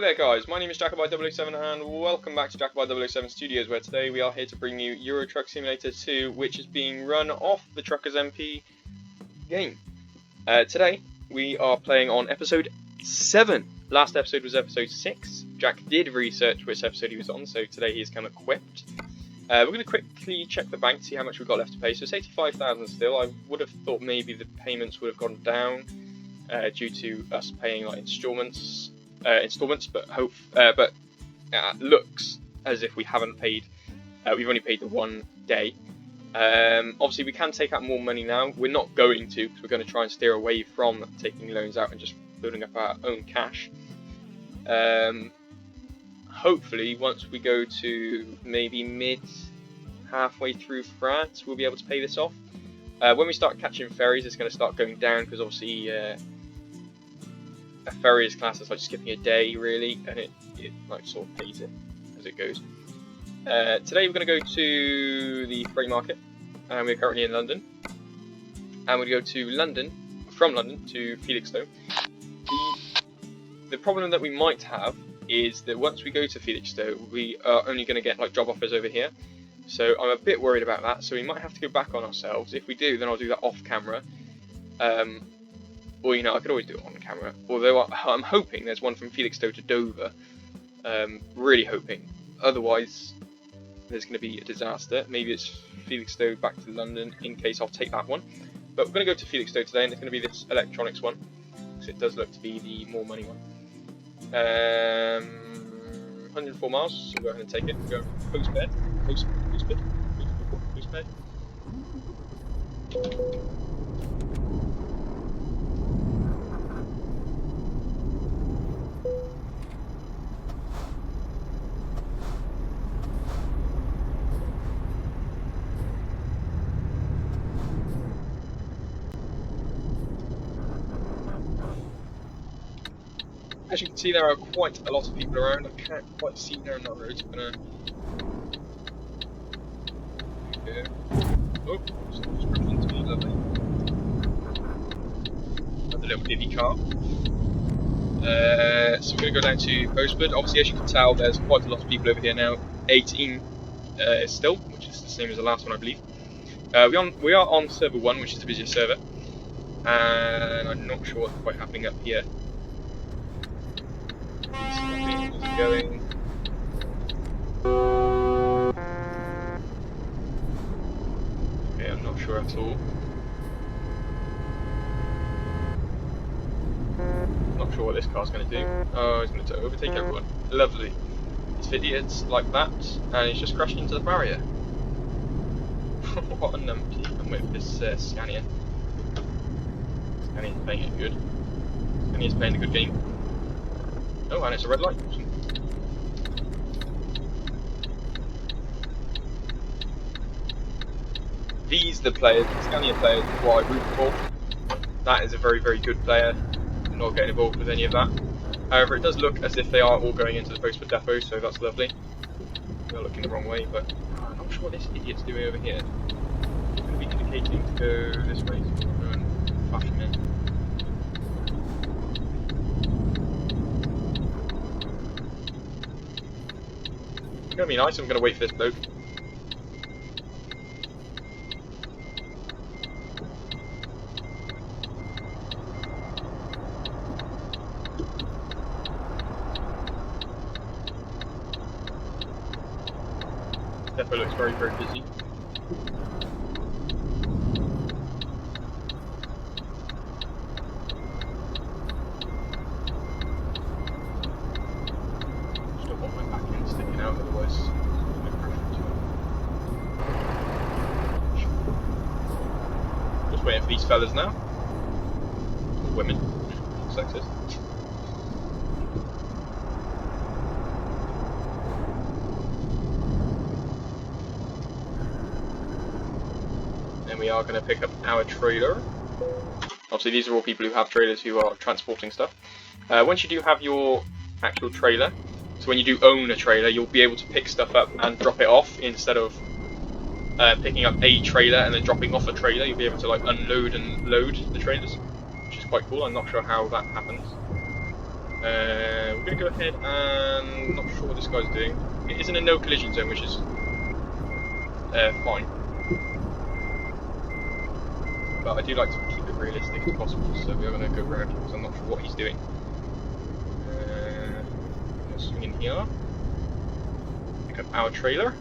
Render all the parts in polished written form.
there guys, my name is Jackaby007 and welcome back to Jackaby007 Studios, where today we are here to bring you Euro Truck Simulator 2, which is being run off the Truckers MP game. Today we are playing on episode 7. Last episode was episode 6. Jack did research which episode he was on, so today he's come equipped. We're going to quickly check the bank, see how much we've got left to pay. So it's 85,000 still. I would have thought maybe the payments would have gone down due to us paying like installments, but looks as if we haven't paid. We've only paid the one day. Obviously, we can take out more money now. We're not going to, because we're going to try and steer away from taking loans out and just building up our own cash. Hopefully, once we go to maybe halfway through France, we'll be able to pay this off. When we start catching ferries, it's going to start going down, because obviously a ferry is classed as like skipping a day, really, and it like sort of pays it as it goes. Today we're going to go to the freight market, and we're currently in London. And we go to from London to Felixstowe. The problem that we might have is that once we go to Felixstowe, we are only going to get like job offers over here. So I'm a bit worried about that. So we might have to go back on ourselves. If we do, then I'll do that off camera. Or, you know, I could always do it on camera. Although I'm hoping there's one from Felixstowe to Dover. Really hoping. Otherwise, there's going to be a disaster. Maybe it's Felixstowe back to London, in case I'll take that one. But we're going to go to Felixstowe today, and it's going to be this electronics one. Because it does look to be the more money one. 104 miles, so we'll go ahead and take it. We'll go postbed. Postbed. As you can see, there are quite a lot of people around. I can't quite see down that road. Oh, someone's crashed into me, lovely. Another little divvy car. So we're going to go down to Postbud. Obviously, as you can tell, there's quite a lot of people over here now. 18 still, which is the same as the last one, I believe. We are on server 1, which is the busiest server. And I'm not sure what's quite happening up here. Going. Okay, I'm not sure at all. Not sure what this car's going to do. Oh, it's going to overtake everyone. Lovely. It's idiots like that, and it's just crashed into the barrier. What a numpty. I'm with this Scania. Scania's playing it good. Scania's playing a good game. Oh, and it's a red light. These the players, the Scania players, is what I root for. That is a very, very good player. I'm not getting involved with any of that. However, it does look as if they are all going into the Postbud depot, so that's lovely. They're looking the wrong way, but I'm not sure what this idiot's doing over here. It's going to be indicating to go this way, so I'm going to flash him in. It's going to be nice. I'm going to wait for this bloke. Depot looks very, very busy. Just don't want my back end sticking out, otherwise I'm going to crash into it. Just waiting for these fellas now. Or women. Sexist. We are going to pick up our trailer. Obviously, these are all people who have trailers who are transporting stuff. Once you do have your actual trailer, so when you do own a trailer, you'll be able to pick stuff up and drop it off instead of picking up a trailer and then dropping off a trailer. You'll be able to like unload and load the trailers, which is quite cool. I'm not sure how that happens. We're going to go ahead and not sure what this guy's doing. It is in a no collision zone, which is fine. But I do like to keep it realistic as possible, so we're going to go round because I'm not sure what he's doing. I'm going to swing in here. Pick up our trailer.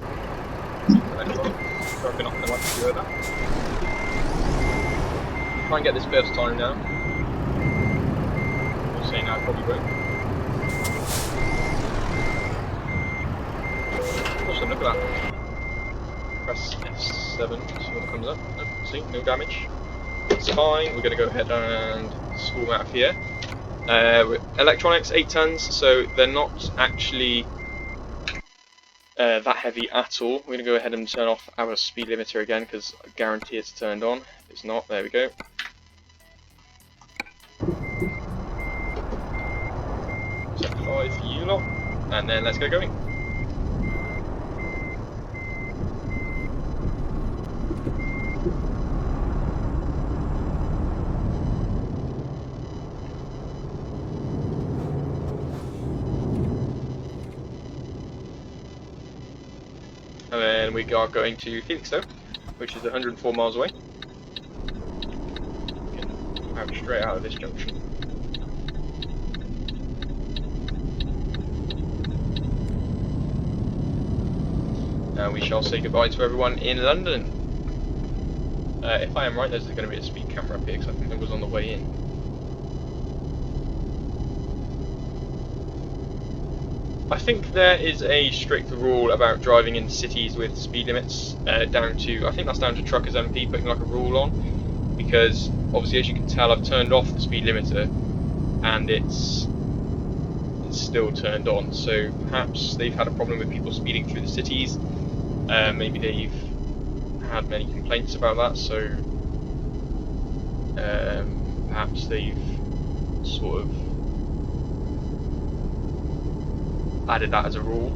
So I'm not going to like to do that. Try and get this first time now. I'm saying I probably won't. Awesome, look at that. Press F7 to see what comes up. Nope, see, no damage. It's fine. We're going to go ahead and swarm out of here. Electronics, 8 tons, so they're not actually that heavy at all. We're going to go ahead and turn off our speed limiter again because I guarantee it's turned on. If it's not, there we go. Set 5 for you lot, and then let's get going. And then we are going to Felixstowe, which is 104 miles away. Out straight out of this junction. And we shall say goodbye to everyone in London. If I am right, there's going to be a speed camera up here, because I think it was on the way in. I think there is a strict rule about driving in cities with speed limits down to, I think that's down to Truckers MP putting like a rule on, because obviously as you can tell I've turned off the speed limiter and it's still turned on, so perhaps they've had a problem with people speeding through the cities. Maybe they've had many complaints about that, so perhaps they've sort of added that as a rule.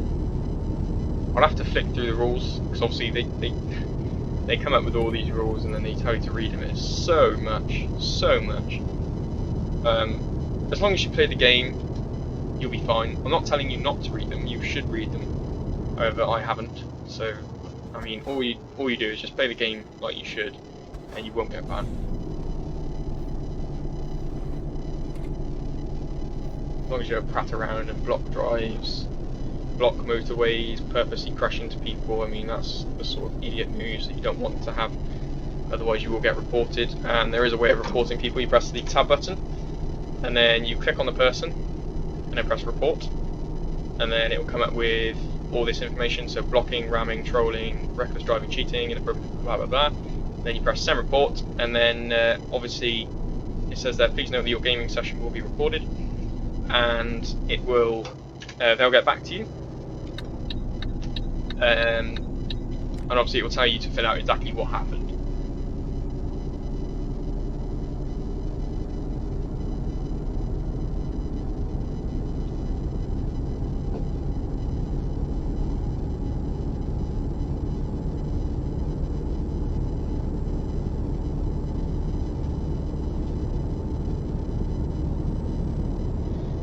I'll have to flick through the rules because obviously they come up with all these rules and then they tell you to read them. It's so much. As long as you play the game, you'll be fine. I'm not telling you not to read them. You should read them. However, I haven't. So, I mean, all you do is just play the game like you should, and you won't get banned. As long as you don't prat around and block drives, block motorways, purposely crash into people, I mean that's the sort of idiot moves that you don't want to have, otherwise you will get reported. And there is a way of reporting people. You press the tab button, and then you click on the person, and then press report, and then it will come up with all this information, so blocking, ramming, trolling, reckless driving, cheating, inappropriate, blah blah blah. Then you press send report, and then obviously it says that please note that your gaming session will be recorded, and it will they'll get back to you, and obviously it will tell you to fill out exactly what happened.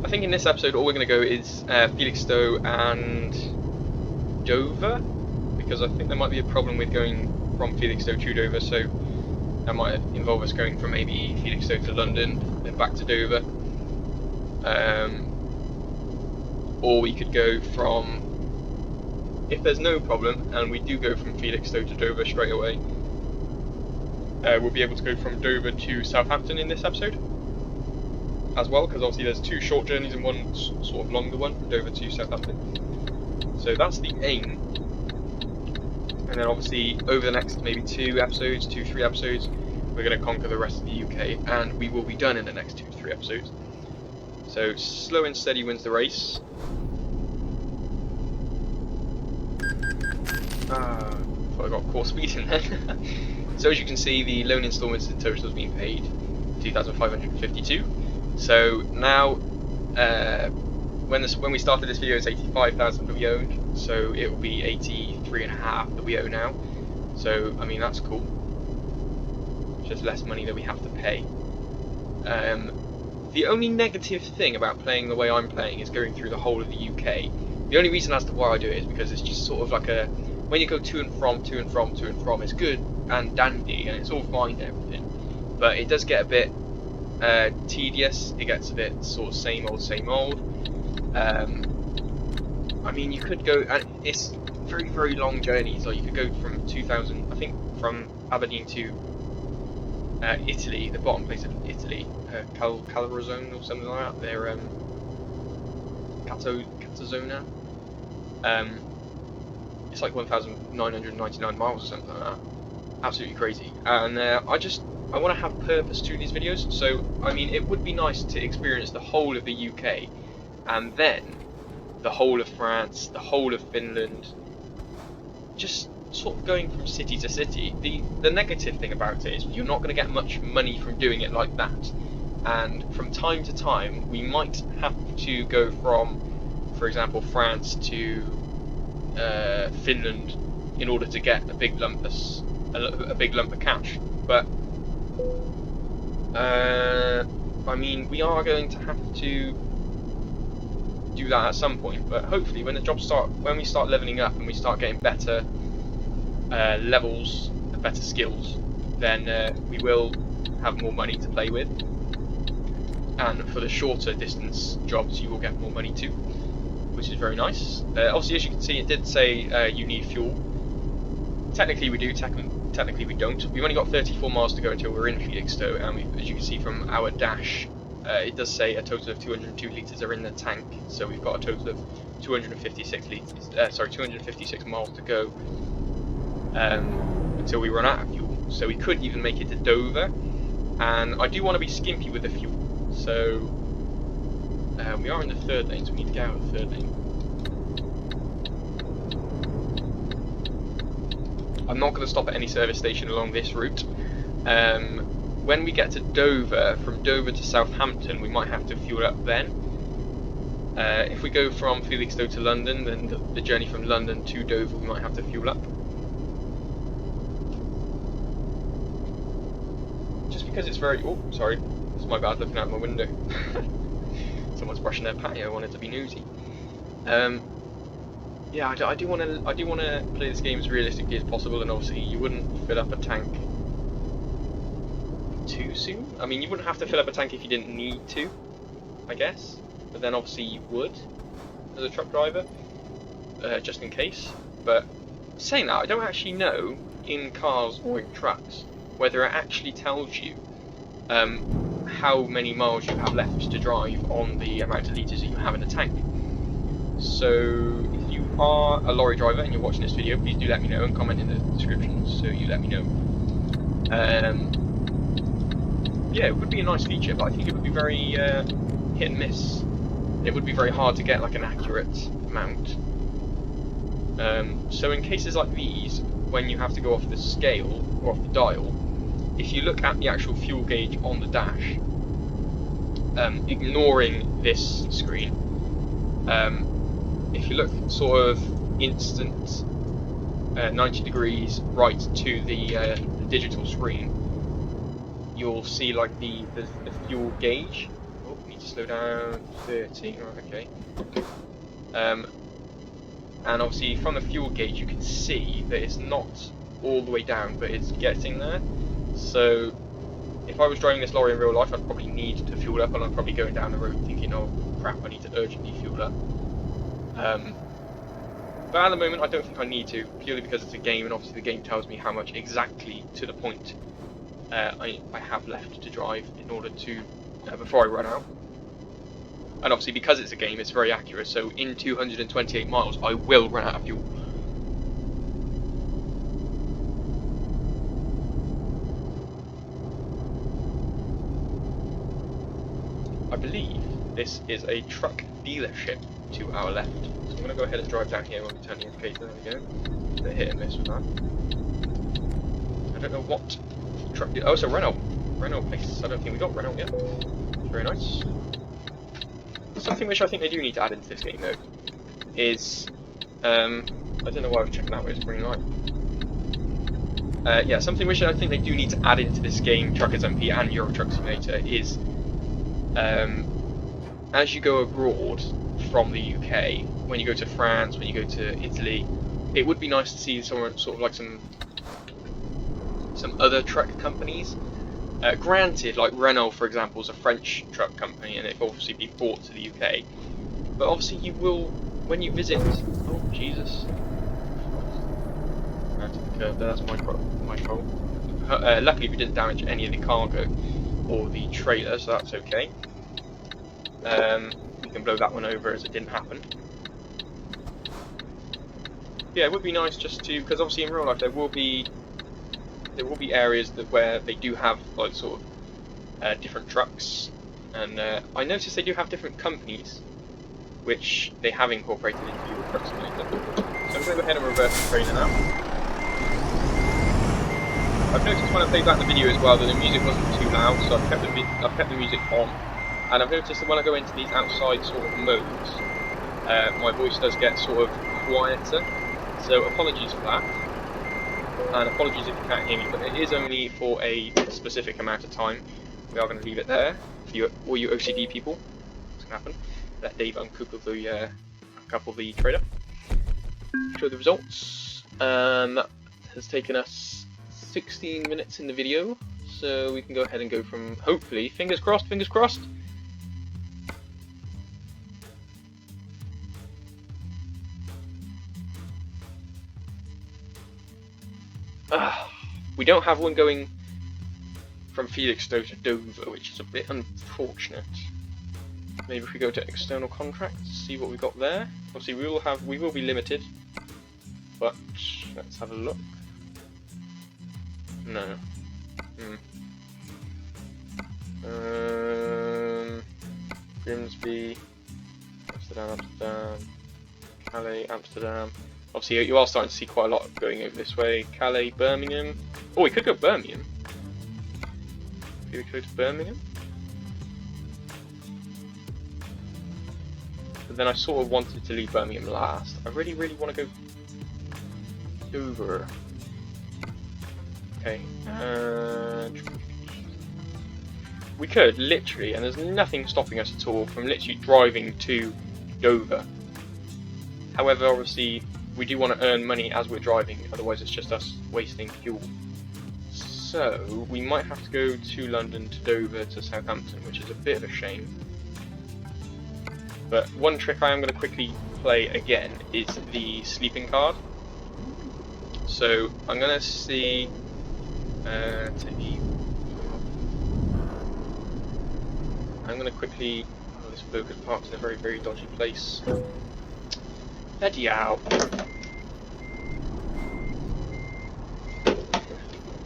I think in this episode all we're going to go is Felixstowe and Dover, because I think there might be a problem with going from Felixstowe to Dover, so that might involve us going from maybe Felixstowe to London, then back to Dover. Or we could go from, if there's no problem, and we do go from Felixstowe to Dover straight away, we'll be able to go from Dover to Southampton in this episode as well, because obviously there's 2 short journeys and one sort of longer one from Dover to Southampton. So that's the aim. And then obviously over the next maybe 2, 3 episodes, we're going to conquer the rest of the UK, and we will be done in the next 2 to 3 episodes. So slow and steady wins the race. Thought I got core speed in there. So as you can see, the loan instalments in total has been paid 2,552. So now, when we started this video, it's 85,000 that we owned. So it will be 83.5 that we owe now. So I mean that's cool. Just less money that we have to pay. The only negative thing about playing the way I'm playing is going through the whole of the UK. The only reason as to why I do it is because it's just sort of like a, when you go to and from, it's good and dandy and it's all fine and everything. But it does get a bit tedious. It gets a bit sort of same old. I mean, you could go, and it's very, very long journeys. Like you could go from 2000, I think, from Aberdeen to Italy, the bottom place of Italy, Calabrozone or something like that. They're Catazona. It's like 1,999 miles or something like that. Absolutely crazy. And I want to have purpose to these videos. So I mean, it would be nice to experience the whole of the UK, and then the whole of France, the whole of Finland. Just sort of going from city to city. The negative thing about it is you're not going to get much money from doing it like that. And from time to time, we might have to go from, for example, France to Finland in order to get a big lump of cash. But I mean, we are going to have to do that at some point. But hopefully, when we start leveling up and we start getting better levels and better skills, then we will have more money to play with. And for the shorter distance jobs, you will get more money too, which is very nice. Obviously, as you can see, it did say you need fuel. Technically we do, technically we don't. We've only got 34 miles to go until we're in Felixstowe, and as you can see from our dash, it does say a total of 202 litres are in the tank, so we've got a total of 256 miles to go until we run out of fuel. So we could even make it to Dover, and I do want to be skimpy with the fuel, so we are in the third lane, so we need to get out of the third lane. I'm not going to stop at any service station along this route. When we get to Dover, from Dover to Southampton, we might have to fuel up then. If we go from Felixstowe to London, then the journey from London to Dover, we might have to fuel up. Just because it's very... Oh, sorry. It's my bad looking out my window. Someone's brushing their patio. I wanted to be newsy. Yeah, I do want to play this game as realistically as possible, and obviously you wouldn't fill up a tank too soon. I mean, you wouldn't have to fill up a tank if you didn't need to, I guess. But then obviously you would as a truck driver, just in case. But saying that, I don't actually know in cars or in trucks whether it actually tells you how many miles you have left to drive on the amount of litres that you have in the tank. So if you are a lorry driver and you're watching this video, please do let me know and comment in the description so you let me know. Yeah, it would be a nice feature, but I think it would be very hit and miss. It would be very hard to get like an accurate amount. So in cases like these, when you have to go off the scale or off the dial, if you look at the actual fuel gauge on the dash, ignoring this screen, if you look sort of instant 90 degrees right to the digital screen, you'll see like the fuel gauge. Oh, need to slow down. 30. Right, okay. And obviously from the fuel gauge you can see that it's not all the way down, but it's getting there. So if I was driving this lorry in real life, I'd probably need to fuel up, and I'm probably going down the road thinking, oh crap, I need to urgently fuel up. But at the moment I don't think I need to, purely because it's a game, and obviously the game tells me how much exactly to the point I have left to drive in order to before I run out. And obviously because it's a game, it's very accurate, so in 228 miles I will run out of fuel. I believe this is a truck dealership to our left. So I'm going to go ahead and drive down here when we turn the indicator. There we go. A bit hit and miss with that. I don't know what truck... Oh, it's a Renault. Renault place. I don't think we got Renault yet. Very nice. Something which I think they do need to add into this game, though, is... I don't know why I was checking that way, it's green light. Yeah, something which I think they do need to add into this game, Truckers MP and Euro Truck Simulator, is as you go abroad from the UK, when you go to France, when you go to Italy, it would be nice to see some sort of like some other truck companies. Granted, like Renault, for example, is a French truck company, and they've obviously been bought to the UK. But obviously, you will, when you visit. Oh Jesus! That's my fault. Luckily, we didn't damage any of the cargo or the trailer, so that's okay. We can blow that one over as it didn't happen. Yeah, it would be nice just to, because obviously in real life there will be areas where they do have like sort of different trucks, and I noticed they do have different companies which they have incorporated into Euro Truck Simulator. So I'm going to go ahead and reverse the trailer now. I've noticed when I played back the video as well that the music wasn't too loud, so I've kept the music on. And I've noticed that when I go into these outside sort of modes, my voice does get sort of quieter. So apologies for that. And apologies if you can't hear me, but it is only for a specific amount of time. We are going to leave it there for all you OCD people. What's going to happen? Let Dave uncouple the trailer. Show the results. That has taken us 16 minutes in the video, so we can go ahead and go from, hopefully, fingers crossed, we don't have one going from Felixstowe to Dover, which is a bit unfortunate. Maybe if we go to external contracts, see what we got there. Obviously we will be limited, but let's have a look. No. Grimsby, Amsterdam, Calais, Amsterdam. Obviously you are starting to see quite a lot going over this way. Calais, Birmingham. Oh, we could go Birmingham. Maybe we could go to Birmingham. But then I sort of wanted to leave Birmingham last. I really want to go Dover. Okay. We could literally, and there's nothing stopping us at all from literally driving to Dover. However, obviously, we do want to earn money as we're driving, otherwise it's just us wasting fuel. So, we might have to go to London, to Dover, to Southampton, which is a bit of a shame. But one trick I am going to quickly play again is the sleeping card. So, I'm going to see... I'm going to quickly... Oh, this bloke is parked in a very dodgy place. Bloody out.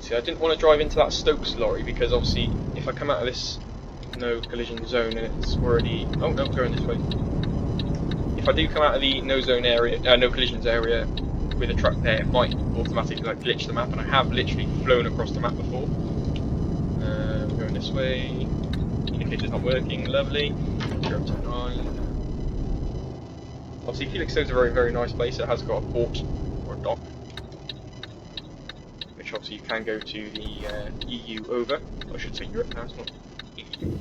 See, I didn't want to drive into that Stokes lorry because obviously if I come out of this no collision zone and it's already... Oh no, going this way. If I do come out of the no zone area, no collisions area with a truck there, it might automatically like glitch the map, and I have literally flown across the map before. We're going this way. Indicator's not working, lovely. 0 to 9. Obviously, Felixstowe's a very nice place. It has got a port or a dock, which obviously you can go to the EU over. I should say Europe now, it's not EU.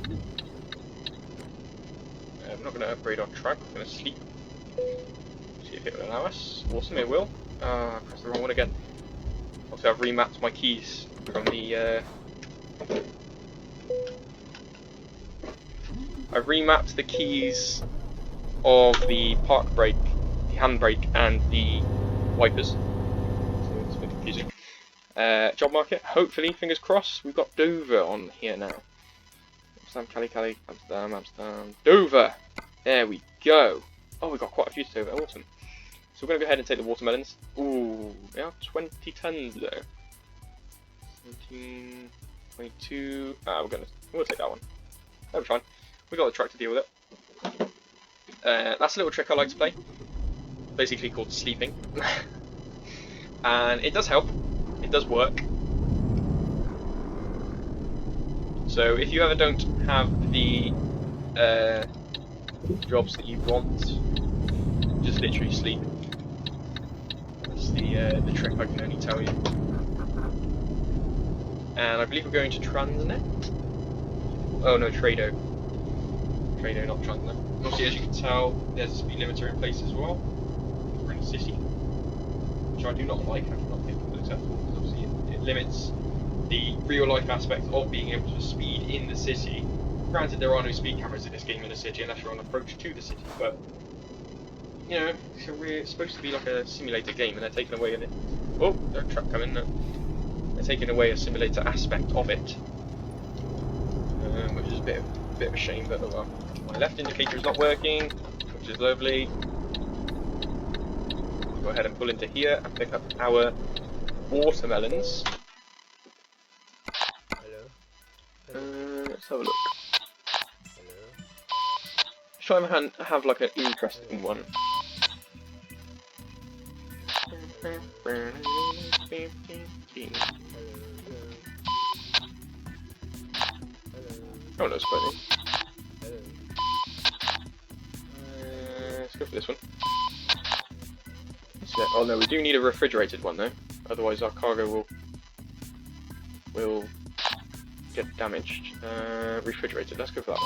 We're not going to upgrade our truck, we're going to sleep. See if it will allow us. Awesome, it will. I pressed the wrong one again. Obviously, I've remapped my keys from the... I've remapped the keys of the park brake, the handbrake, and the wipers. So it's a bit confusing. Job market, hopefully, fingers crossed, we've got Dover on here now. Amsterdam, Calais, Amsterdam, Dover! There we go! Oh, we've got quite a few to Dover, awesome. So we're going to go ahead and take the watermelons. Ooh, they are 20 tons though. 17, 22, we'll take that one. That'll be fine. We got the truck to deal with it. That's a little trick I like to play, basically called sleeping. And it does help, it does work. So if you ever don't have the jobs that you want, just literally sleep. That's the trick I can only tell you. And I believe we're going to Transnet. Oh no, Trado. trailer, not trunk them. Obviously, as you can tell, there's a speed limiter in place as well. We're in a city, which I do not like. I do not think it's acceptable because obviously it limits the real life aspect of being able to speed in the city. Granted, there are no speed cameras in this game in the city unless you're on approach to the city, but you know, it's supposed to be like a simulator game, and they're taking away it. Oh, there's a truck coming. They're taking away a simulator aspect of it, which is a bit of a shame. But oh well. My left indicator is not working, which is lovely. Go ahead and pull into here and pick up our watermelons. Hello. Let's have a look. Try and have like an interesting one. Oh, that's quite neat. Let's go for this one. Oh no, we do need a refrigerated one though. Otherwise, our cargo will get damaged. Refrigerated. Let's go for that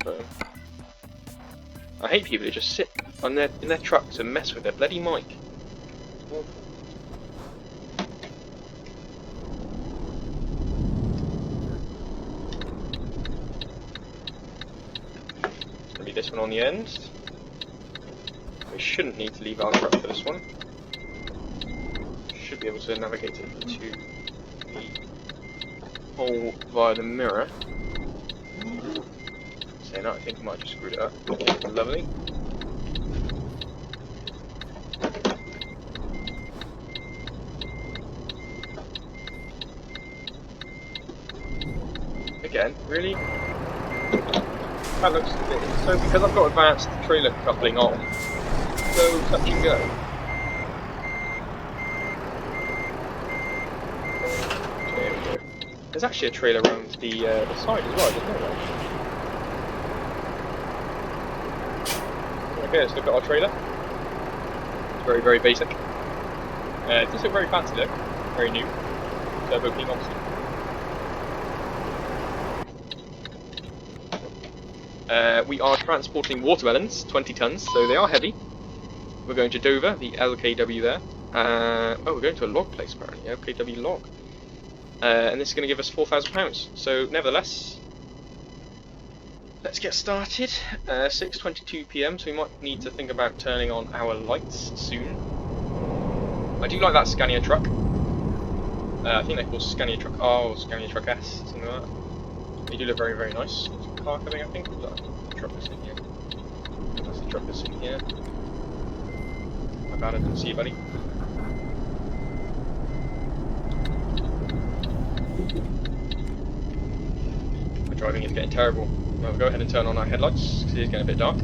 one. I hate people who just sit on in their trucks and mess with their bloody mic. It's gonna be this one on the end. We shouldn't need to leave our truck for this one. Should be able to navigate it to the hole via the mirror. Saying that, I think I might have just screwed it up. Lovely. Again, really? That looks a bit... So because I've got advanced trailer coupling on, so touch and go. There we go. There's actually a trailer around the side as well, I didn't know that. Okay, let's look at our trailer. It's very, very basic. It does look very fancy though, very new. Turbo King obviously. We are transporting watermelons, 20 tons, so they are heavy. We're going to Dover, the LKW there. Oh, we're going to a log place apparently, LKW log. And this is going to give us £4,000. So, nevertheless, let's get started. 6:22 PM, so we might need to think about turning on our lights soon. I do like that Scania truck. I think they're called Scania truck R or Scania truck S, something like that. They do look very, very nice. There's a car coming, I think. Was that the truck that's in here? That's the truck that's in here. My bad, I didn't see you, buddy. My driving is getting terrible. Well, we'll go ahead and turn on our headlights because it is getting a bit dark.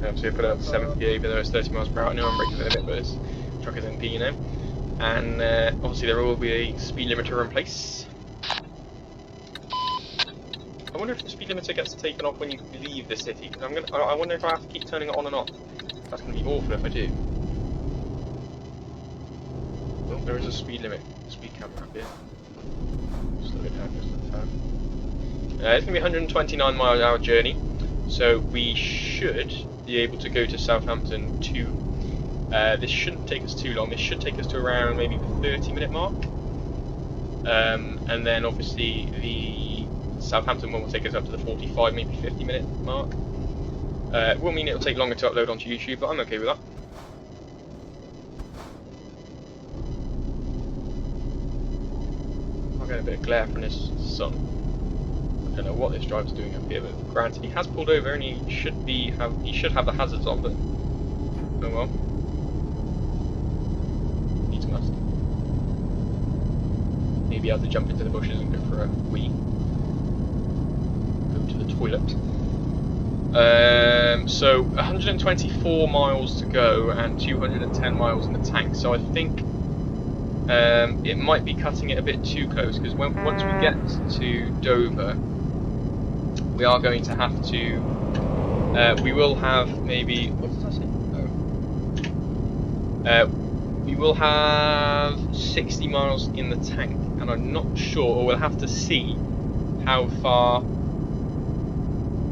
Obviously, I put it up to 7th gear, even though it's 30 miles per hour. I know I'm braking a bit, but this truck is MP, you know. And obviously, there will be a speed limiter in place. I wonder if the speed limiter gets taken off when you leave the city. Because I wonder if I have to keep turning it on and off. That's going to be awful if I do. Oh, there is a speed camera up here. Slow it down just a tad. It's going to be a 129 mile an hour journey, so we should be able to go to Southampton to. This shouldn't take us too long. This should take us to around maybe the 30-minute mark, and then obviously the Southampton one will take us up to the 45, maybe 50-minute mark. It will mean it will take longer to upload onto YouTube, but I'm okay with that. I'll get a bit of glare from this sun. I don't know what this driver's doing up here, but granted he has pulled over and he should have the hazards on, but oh well. Needs must. Maybe have to jump into the bushes and go for a wee. Go to the toilet. So 124 miles to go and 210 miles in the tank. So I think it might be cutting it a bit too close because once we get to Dover, we are going to have to. We will have maybe. What did I say? Oh. we will have 60 miles in the tank, and I'm not sure, or we'll have to see how far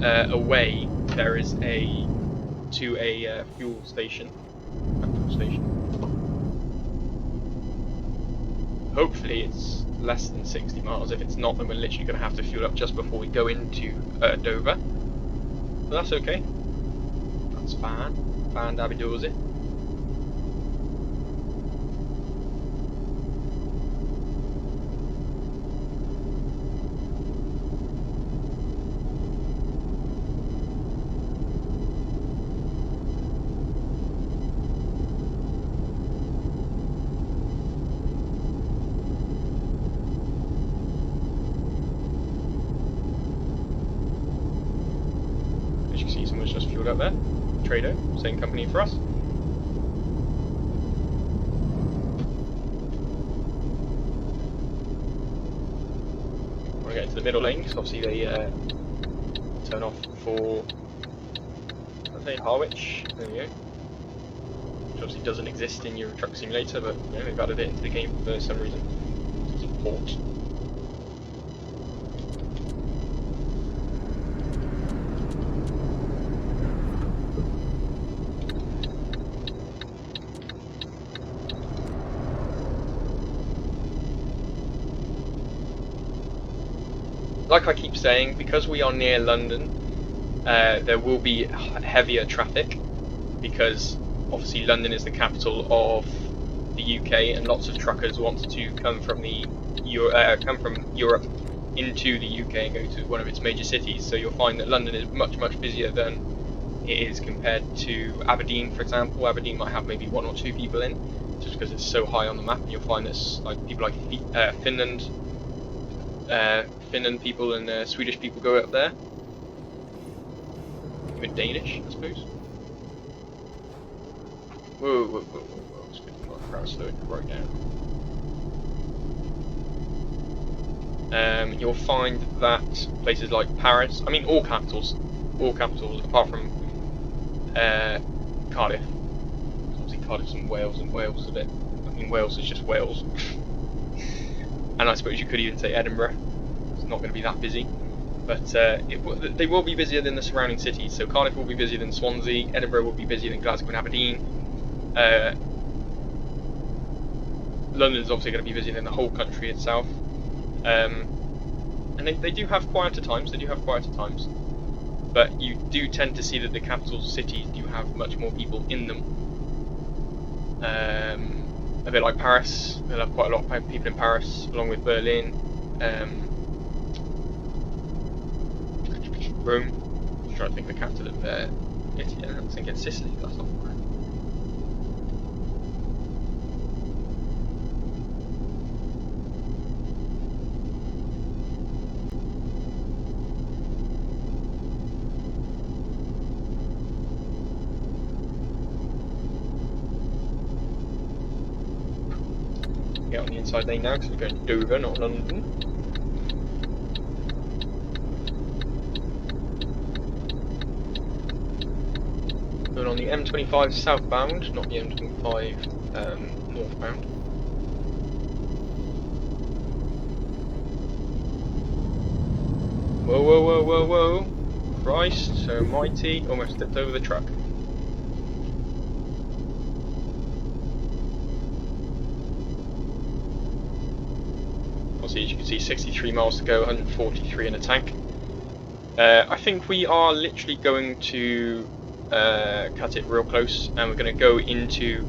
away there is to a fuel station. Hopefully it's less than 60 miles. If it's not, then we're literally going to have to fuel up just before we go into Dover. But that's okay. That's fine. Fine, Dabby Dozy. Someone's just fueled up there. Trader, same company for us. We're getting to the middle lane because obviously they turn off for, let's say, Harwich. There we go. Which obviously doesn't exist in Euro Truck Simulator, but you know, they've added it into the game for some reason. It's a port. Like I keep saying, because we are near London, there will be heavier traffic, because obviously London is the capital of the UK, and lots of truckers want to come from Europe into the UK and go to one of its major cities. So you'll find that London is much busier than it is compared to Aberdeen, for example. Aberdeen might have maybe 1 or 2 people in, just because it's so high on the map, and you'll find there's like people like Finland people and Swedish people go up there. Even Danish, I suppose. Whoa. It's good to not slow it right down. You'll find that places like Paris, I mean all capitals apart from Cardiff. Obviously Cardiff's in Wales, and Wales is a bit, I mean Wales is just Wales. And I suppose you could even say Edinburgh. It's not going to be that busy, but they will be busier than the surrounding cities. So Cardiff will be busier than Swansea, Edinburgh will be busier than Glasgow and Aberdeen. London's obviously going to be busier than the whole country itself. And they do have quieter times. But you do tend to see that the capital cities do have much more people in them. A bit like Paris, they'll have quite a lot of people in Paris, along with Berlin. Rome. I'm trying to think of the capital of Italy. I think it's Sicily. That's not right. Get on the inside lane now because we're going to Dover, not London. Going on the M25 southbound, not the M25 northbound. Whoa. Christ, so mighty. Almost tipped over the truck. Obviously, as you can see, 63 miles to go, 143 in the tank. I think we are literally going to cut it real close, and we're going to go into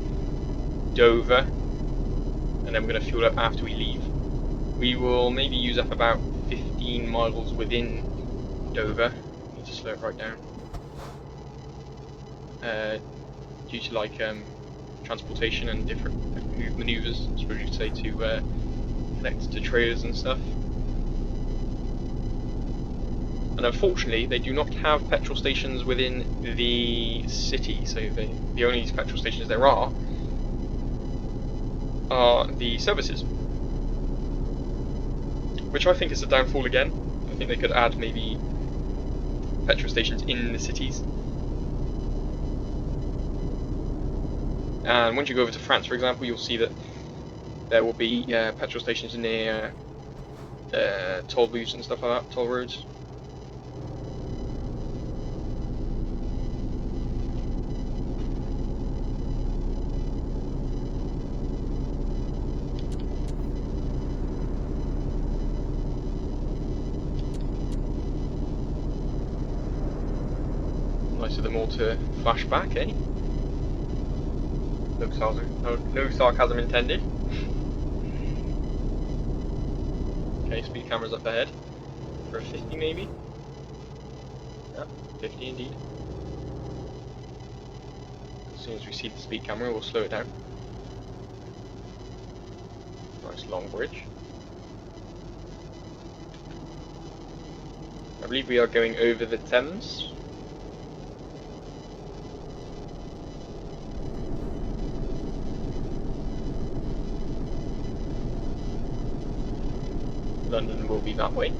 Dover, and then we're going to fuel up after we leave. We will maybe use up about 15 miles within Dover. Need to slow it right down. Due to like transportation and different move manoeuvres, I suppose you could say, to connect to trailers and stuff. And unfortunately, they do not have petrol stations within the city, so the only petrol stations there are the services, which I think is a downfall again. I think they could add maybe petrol stations in the cities. And once you go over to France, for example, you'll see that there will be petrol stations near toll booths and stuff like that, toll roads. Nice of them all to flash back, eh? No sarcasm intended. Okay, speed camera's up ahead. For a 50 maybe? Yeah, 50 indeed. As soon as we see the speed camera, we'll slow it down. Nice long bridge. I believe we are going over the Thames. London will be that way.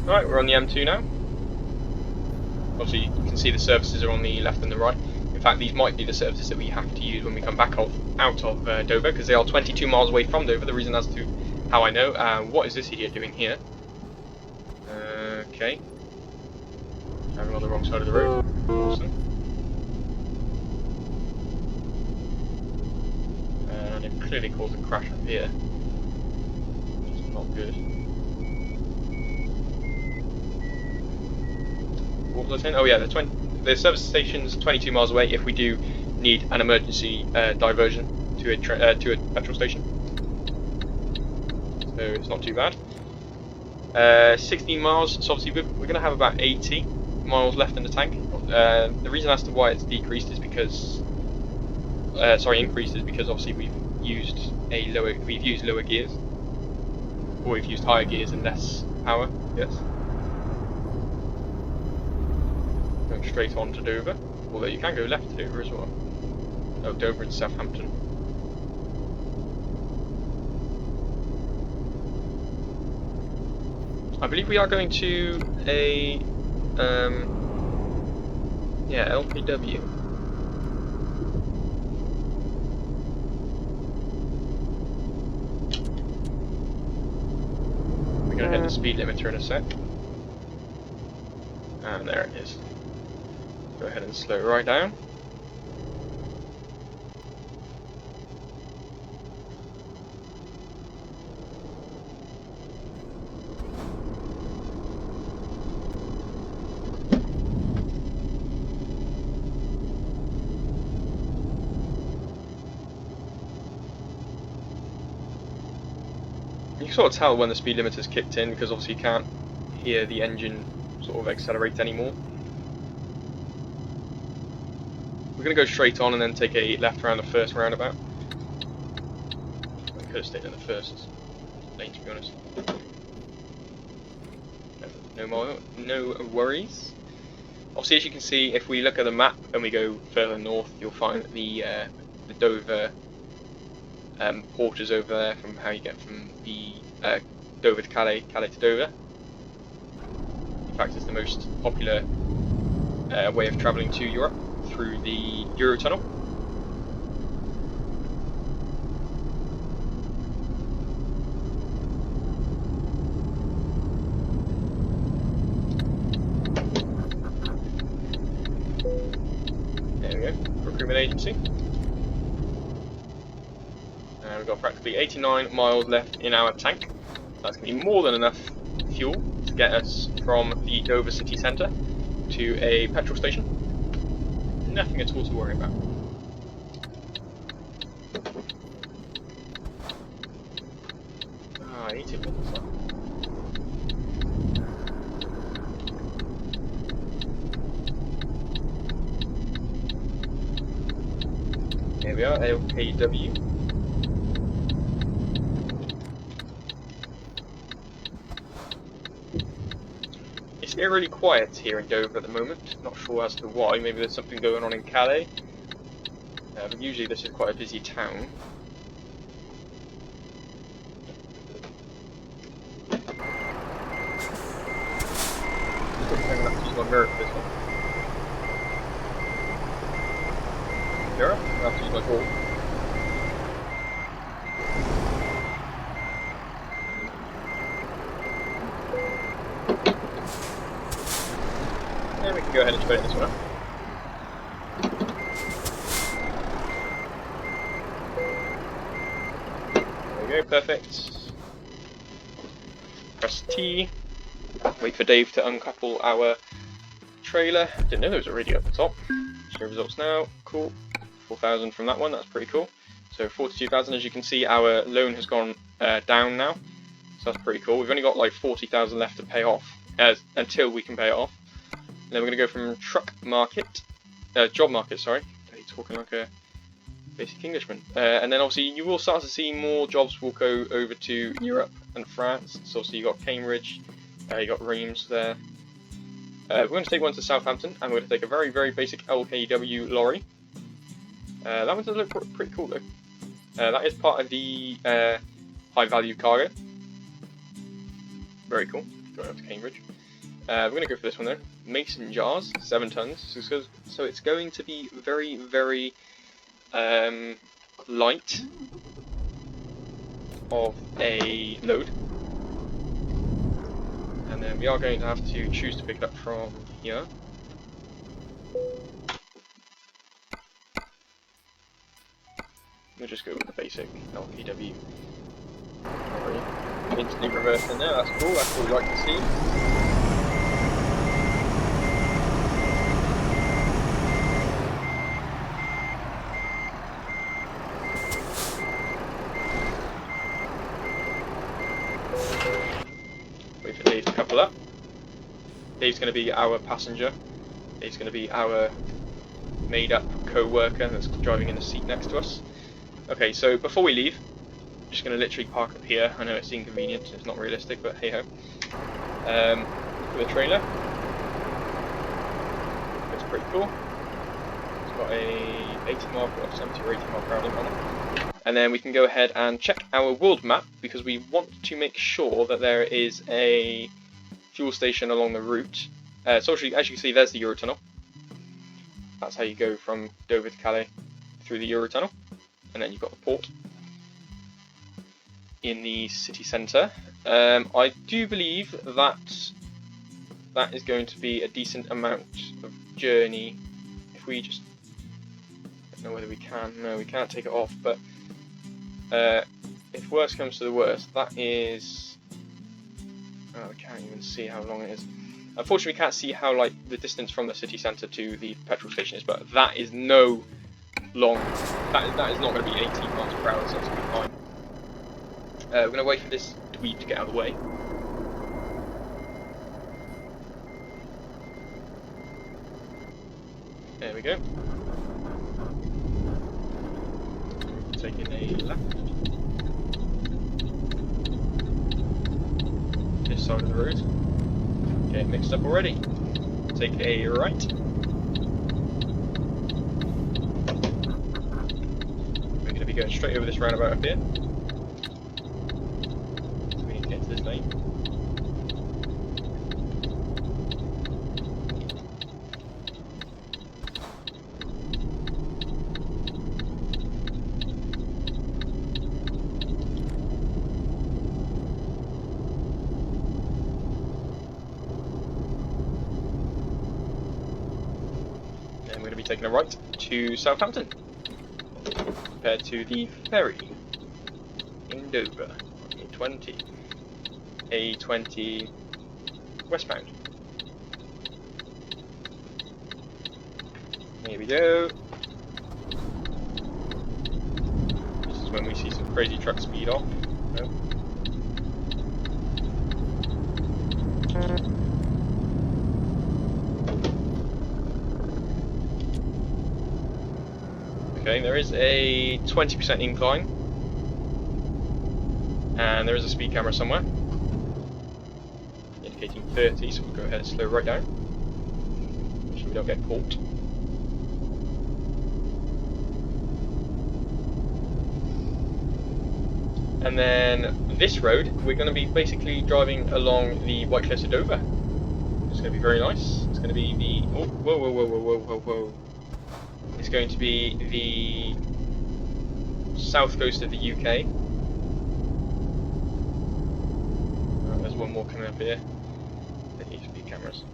Alright, we're on the M2 now. Obviously you can see the services are on the left and the right. In fact, these might be the services that we have to use when we come back out of Dover, because they are 22 miles away from Dover. The reason as to how I know. What is this idiot doing here? Okay. Driving on the wrong side of the road. Awesome. And it clearly caused a crash up here, which is not good. What was I saying? Oh yeah, the service station's 22 miles away if we do need an emergency diversion to a petrol station. So it's not too bad. 16 miles, so obviously we're going to have about 80 miles left in the tank. The reason as to why it's decreased is because, increased is because obviously we've used lower gears, or we've used higher gears and less power. Yes. Going straight on to Dover, although you can go left to Dover as well. Oh, Dover and Southampton. I believe we are going to a LPW. We're going to hit the speed limiter in a sec. And there it is. Go ahead and slow it right down. You can sort of tell when the speed limiter's kicked in because obviously you can't hear the engine sort of accelerate anymore. We're going to go straight on and then take a left around the first roundabout. I could have stayed in the first lane, to be honest. No worries. Obviously, as you can see, if we look at the map and we go further north, you'll find that the Dover port is over there from how you get from the Dover to Calais, Calais to Dover. In fact, it's the most popular way of travelling to Europe through the Eurotunnel. There we go, recruitment agency. And we've got practically 89 miles left in our tank. That's going to be more than enough fuel to get us from the Dover city centre to a petrol station. Nothing at all to worry about. about 18 minutes now. Here we are, LKW. It's eerily quiet here in Dover at the moment. Not sure as to why. Maybe there's something going on in Calais. But usually this is quite a busy town. I'm going to have to use my mirror for this one. Mirror? I have to use my ball. And we can go ahead and straighten this one up. There we go, perfect. Press T. Wait for Dave to uncouple our trailer. Didn't know there was a radio at the top. Show results now. Cool. 4,000 from that one. That's pretty cool. So 42,000. As you can see, our loan has gone down now. So that's pretty cool. We've only got like 40,000 left to pay off until we can pay it off. And then we're going to go from truck market, job market. Sorry, I'm talking like a basic Englishman. And then obviously you will start to see more jobs will go over to Europe and France. So obviously you got Cambridge. You got Reims there. We're going to take one to Southampton, and we're going to take a very, very basic LKW lorry. That one does look pretty cool though. That is part of the high value cargo. Very cool. Going up to Cambridge. We're going to go for this one though. Mason jars, 7 tons. So it's going to be very, very light of a load. And then we are going to have to choose to pick it up from here. We'll just go with the basic LPW. Instantly reverse in there, that's cool, that's what we like to see. Wait for Dave to couple up. Dave's going to be our passenger. Dave's going to be our made-up co-worker that's driving in the seat next to us. Okay, so before we leave, I'm just going to literally park up here. I know it's inconvenient, it's not realistic, but hey-ho. For the trailer. It's pretty cool. It's got a 80 mile or 70 or 80 mile per hour limit on it. And then we can go ahead and check our world map, because we want to make sure that there is a fuel station along the route. So as you can see, there's the Eurotunnel. That's how you go from Dover to Calais through the Eurotunnel. And then you've got the port in the city centre. I do believe that is going to be a decent amount of journey. If we just, I don't know whether we can. No, we can't take it off. But if worst comes to the worst, that is. Oh, I can't even see how long it is. Unfortunately, we can't see how the distance from the city centre to the petrol station is. But that is no long. That is not going to be 18 miles per hour, so that's going to be fine. We're going to wait for this dweeb to get out of the way. There we go. Taking a left. This side of the road. Getting mixed up already. Take a right. We're going to be going straight over this roundabout up here. So we need to get to this lane. Taking a right to Southampton, compared to the ferry in Dover, A20 westbound. Here we go. This is when we see some crazy truck speed off. No. Okay, there is a 20% incline, and there is a speed camera somewhere, indicating 30, so we'll go ahead and slow right down, make sure we don't get caught. And then this road, we're going to be basically driving along the White Cliffs of Dover. It's going to be very nice. It's going to be the... Oh, whoa, whoa, whoa, whoa, whoa, whoa, whoa. It's going to be the south coast of the UK. Oh, there's one more coming up here. There needs to be cameras.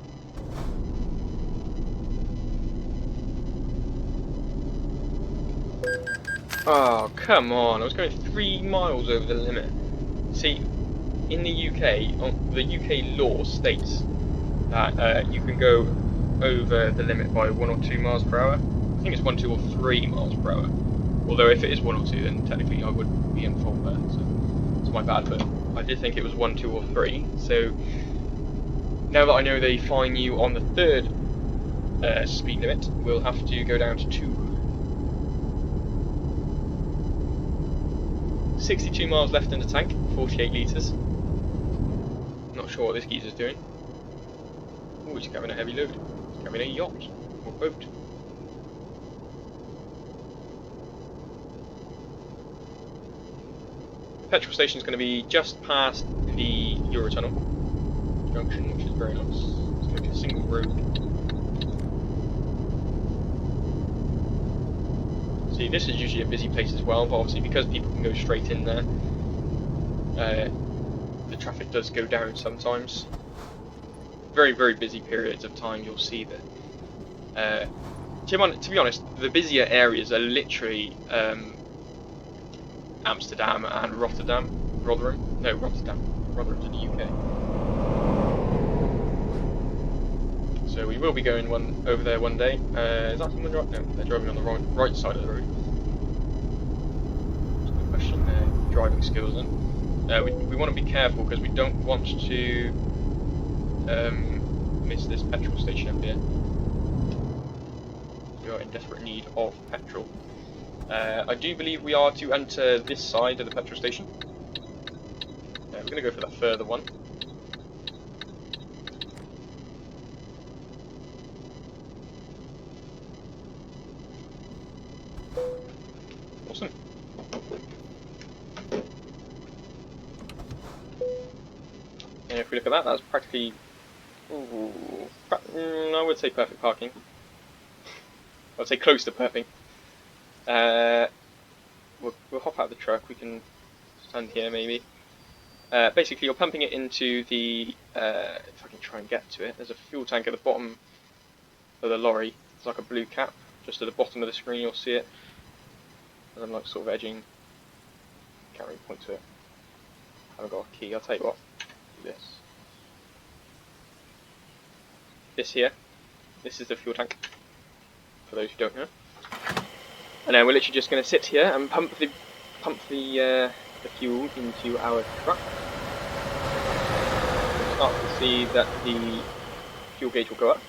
Oh, come on. I was going 3 miles over the limit. See, in the UK, the UK law states that you can go over the limit by 1 or 2 miles per hour. I think it's 1, 2 or 3 miles per hour. Although if it is 1 or 2, then technically I would be in fault there, so it's my bad, but I did think it was 1, 2 or 3. So now that I know they fine you on the 3rd speed limit, we'll have to go down to 2. 62 miles left in the tank, 48 litres. Not sure what this geezer's doing. Oh, he's carrying a heavy load. He's carrying a yacht or boat. The petrol station is going to be just past the Eurotunnel junction, which is very nice. It's going to be a single road. See, this is usually a busy place as well, but obviously because people can go straight in there, the traffic does go down sometimes. Very, very busy periods of time you'll see that. To be honest, the busier areas are literally Amsterdam and Rotterdam. Rotherham? No, Rotterdam. Rotherham's in the UK. So we will be going over there one day. Is that someone driving? No, they're driving on the right side of the road. There's no question their driving skills then. We want to be careful because we don't want to miss this petrol station up here. We are in desperate need of petrol. I do believe we are to enter this side of the petrol station. We're going to go for the further one. Awesome. And if we look at that, that's practically... Ooh, I would say perfect parking. I'd say close to perfect. We'll hop out of the truck, we can stand here maybe. Basically you're pumping it into the, if I can try and get to it, there's a fuel tank at the bottom of the lorry. It's like a blue cap, just at the bottom of the screen you'll see it. And I'm like sort of edging, can't really point to it. I haven't got a key, I'll tell you what, do this. This here, this is the fuel tank, for those who don't know. And then we're literally just going to sit here and pump the fuel into our truck. We'll start to see that the fuel gauge will go up.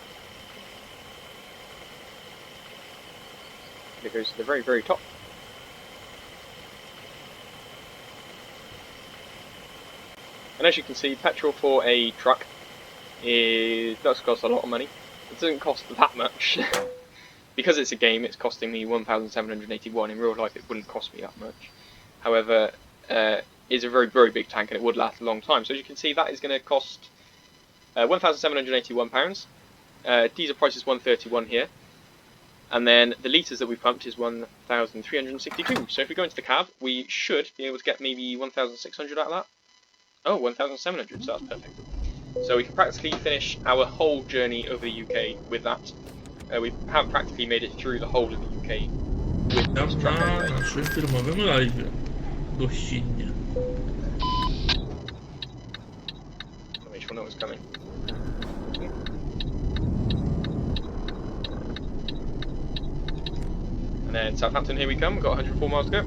It goes to the very, very top. And as you can see, petrol for a truck does cost a lot of money. It doesn't cost that much. Because it's a game, it's costing me 1,781. In real life, it wouldn't cost me that much. However, it's a very, very big tank, and it would last a long time. So as you can see, that is going to cost £1,781. Diesel price is 131 here. And then the litres that we pumped is 1,362. So if we go into the cab, we should be able to get maybe 1,600 out of that. Oh, 1,700, so that's perfect. So we can practically finish our whole journey over the UK with that. We have practically made it through the whole of the UK with this truck anyway. Naszym firmowym live gościnnie. I'll make sure no one's coming. And then Southampton, here we come. We've got 104 miles to go.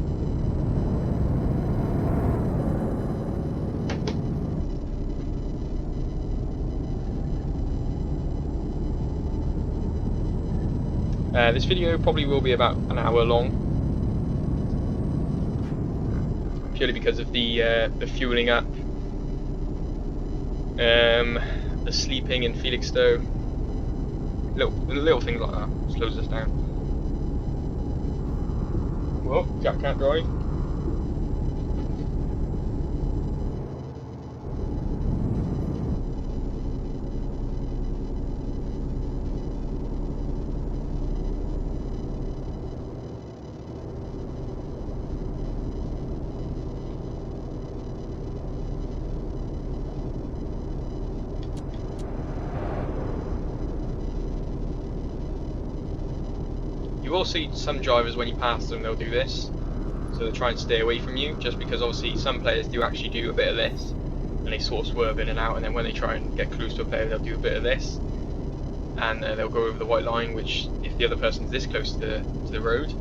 This video probably will be about an hour long, purely because of the fueling up, the sleeping in Felixstowe, little things like that slows us down. Well, Jack can't drive. You will see some drivers when you pass them, they'll do this, so they'll try and stay away from you, just because obviously some players do actually do a bit of this, and they sort of swerve in and out, and then when they try and get close to a player, they'll do a bit of this, and they'll go over the white line, which if the other person's this close to the road,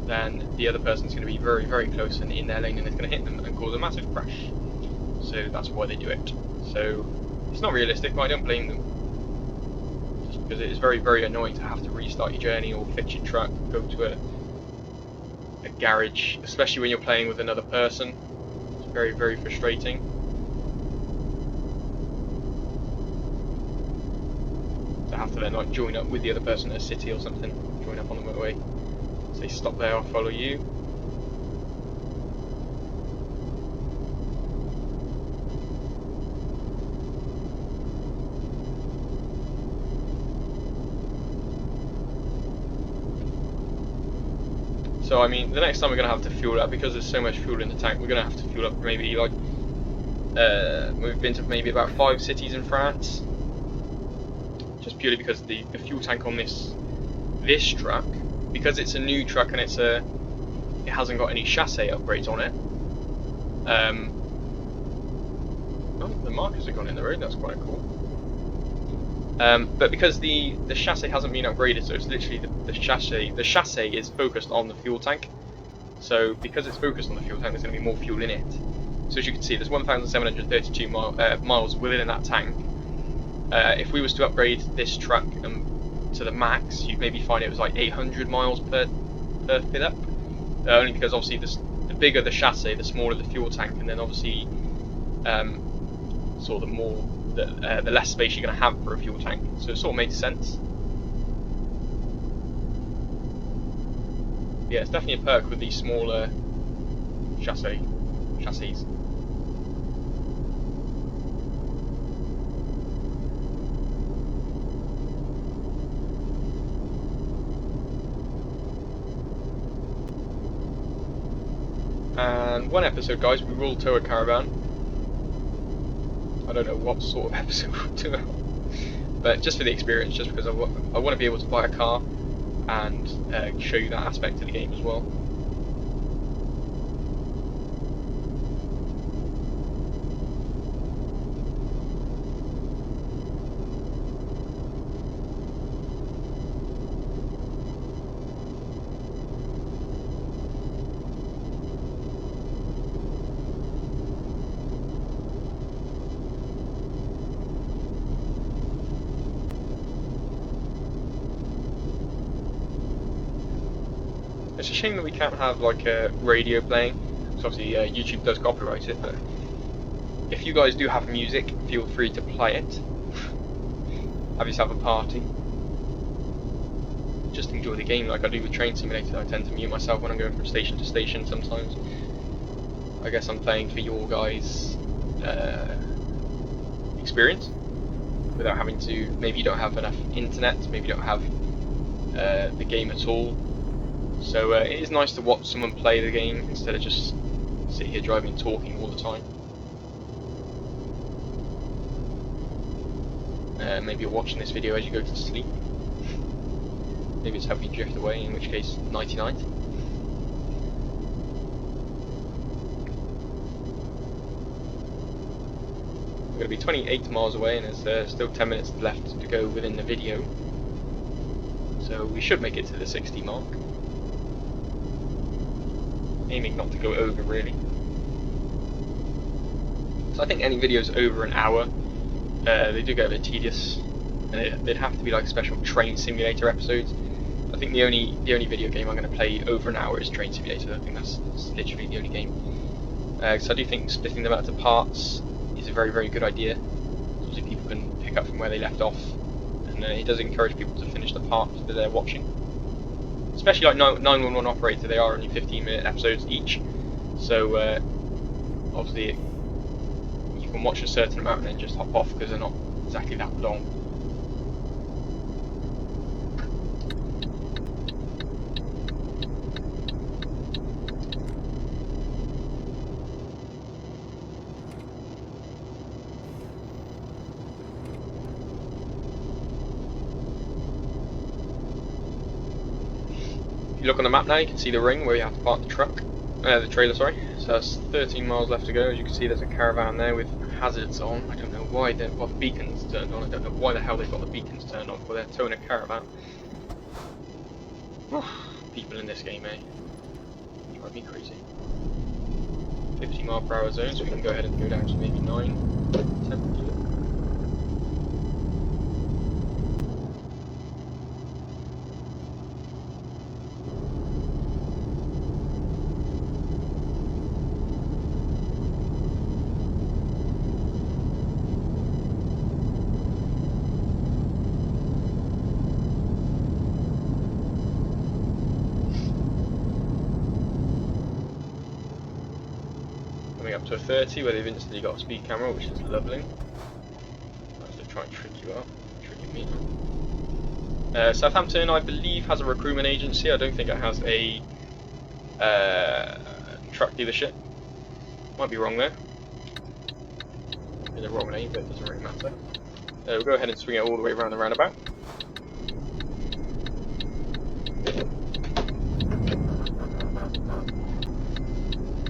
then the other person's going to be very, very close and in their lane, and it's going to hit them and cause a massive crash. So that's why they do it. So it's not realistic, but I don't blame them. Because it is very, very annoying to have to restart your journey or fix your truck, go to a garage, especially when you're playing with another person. It's very, very frustrating. To have to then like join up with the other person in a city or something, join up on the motorway. Say stop there, I'll follow you. So I mean, the next time we're going to have to fuel up, because there's so much fuel in the tank, we're going to have to fuel up maybe like, we've been to maybe about 5 cities in France, just purely because the fuel tank on this truck, because it's a new truck and it hasn't got any chassis upgrades on it. Oh, the markers have gone in the road, that's quite cool. But because the chassis hasn't been upgraded, so it's literally the chassis is focused on the fuel tank. So because it's focused on the fuel tank, there's going to be more fuel in it. So as you can see, there's 1,732 miles within that tank. If we was to upgrade this truck to the max, you'd maybe find it was like 800 miles per fill up. Only because obviously the bigger the chassis, the smaller the fuel tank, and then obviously sort of the less space you're going to have for a fuel tank, so it sort of makes sense. Yeah, it's definitely a perk with these smaller chassis. And one episode, guys, we will tow a caravan. I don't know what sort of episode we'll do it, but just for the experience, just because I want to be able to buy a car and show you that aspect of the game as well. It's a shame that we can't have like a radio playing, because obviously YouTube does copyright it, but if you guys do have music, feel free to play it. Have yourself a party. Just enjoy the game like I do with Train Simulator. I tend to mute myself when I'm going from station to station sometimes. I guess I'm playing for your guys' experience, without having to, maybe you don't have enough internet, maybe you don't have the game at all. So it is nice to watch someone play the game instead of just sit here driving and talking all the time. Maybe you're watching this video as you go to sleep. Maybe it's helping you drift away, in which case, nighty night. We're going to be 28 miles away, and there's still 10 minutes left to go within the video. So we should make it to the 60 mark. Aiming not to go over, really. So I think any videos over an hour, they do get a bit tedious, and they'd have to be like special Train Simulator episodes. I think the only video game I'm going to play over an hour is Train Simulator. I think that's literally the only game. So I do think splitting them out into parts is a very good idea. Obviously people can pick up from where they left off, and it does encourage people to finish the parts that they're watching. Especially like 911 Operator, they are only 15-minute episodes each, so obviously you can watch a certain amount and then just hop off because they're not exactly that long. If you look on the map now, you can see the ring where you have to park the trailer, sorry. So that's 13 miles left to go. As you can see, there's a caravan there with hazards on. I don't know why they've got the beacons turned on. I don't know why the hell they've got the beacons turned on, but they're towing a caravan. People in this game, eh? Drive me crazy. 50-mile-per-hour zone, so we can go ahead and go down to maybe 9, 10. Up to a 30 where they've instantly got a speed camera, which is lovely. As they try and trick you up, tricking me. Southampton, I believe, has a recruitment agency. I don't think it has a truck dealership. Might be wrong there. In the wrong name, but it doesn't really matter. We'll go ahead and swing it all the way around the roundabout.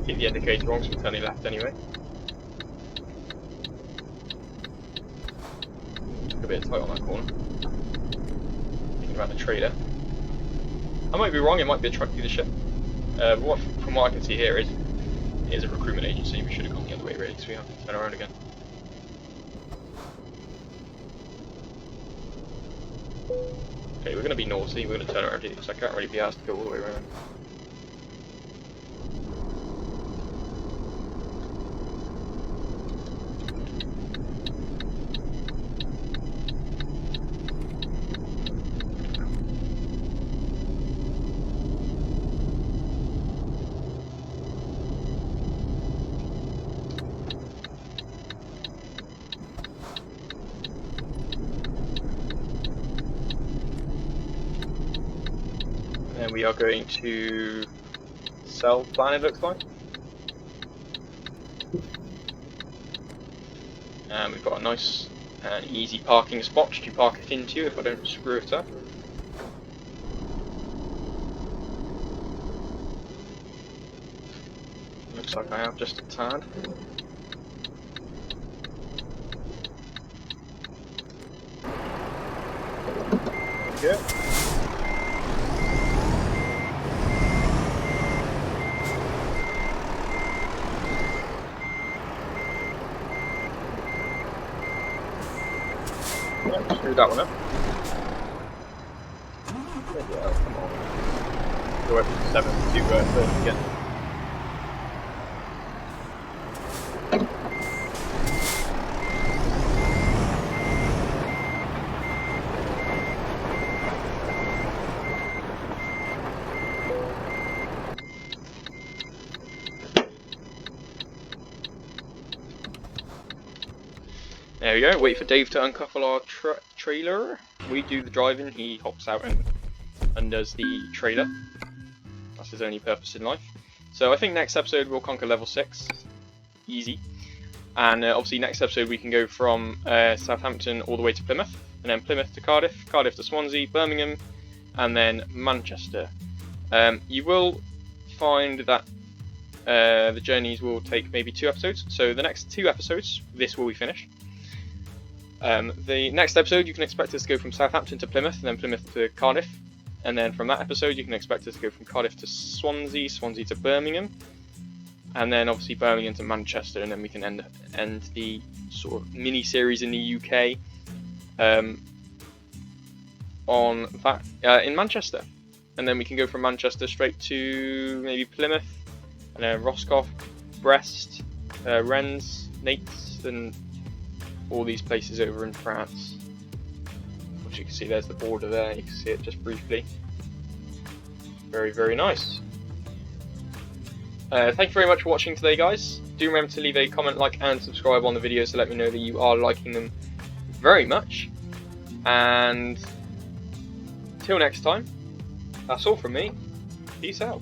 Keep the indicator wrong, so we're turning left anyway. Took a bit of tight on that corner. Thinking about the trailer. I might be wrong, it might be a truck dealership. But from what I can see here, it is a recruitment agency. We should have gone the other way really, so we have to turn around again. Okay, we're going to be naughty, we're going to turn around here, because I can't really be asked to go all the way around. And we are going to sell plan, it looks like. And we've got a nice and easy parking spot to park it into if I don't screw it up. Looks like I have just a tad. There we go. Yeah, screw that one up. Yeah, come on. Go up to 7 to 30 again. There we go, wait for Dave to uncouple our trailer. We do the driving, he hops out and undoes the trailer. That's his only purpose in life. So I think next episode we'll conquer level 6. Easy. And obviously next episode we can go from Southampton all the way to Plymouth. And then Plymouth to Cardiff, Cardiff to Swansea, Birmingham, and then Manchester. You will find that the journeys will take maybe 2 episodes. So the next 2 episodes, this will be finished. The next episode you can expect us to go from Southampton to Plymouth, and then Plymouth to Cardiff, and then from that episode you can expect us to go from Cardiff to Swansea, Swansea to Birmingham, and then obviously Birmingham to Manchester, and then we can end the sort of mini-series in the UK on that in Manchester, and then we can go from Manchester straight to maybe Plymouth, and then Roscoff, Brest, Rennes, Nantes, and all these places over in France. Which you can see, there's the border there. You can see it just briefly. Very, very nice. Thank you very much for watching today, guys. Do remember to leave a comment, like, and subscribe on the videos to let me know that you are liking them very much. And till next time, that's all from me. Peace out.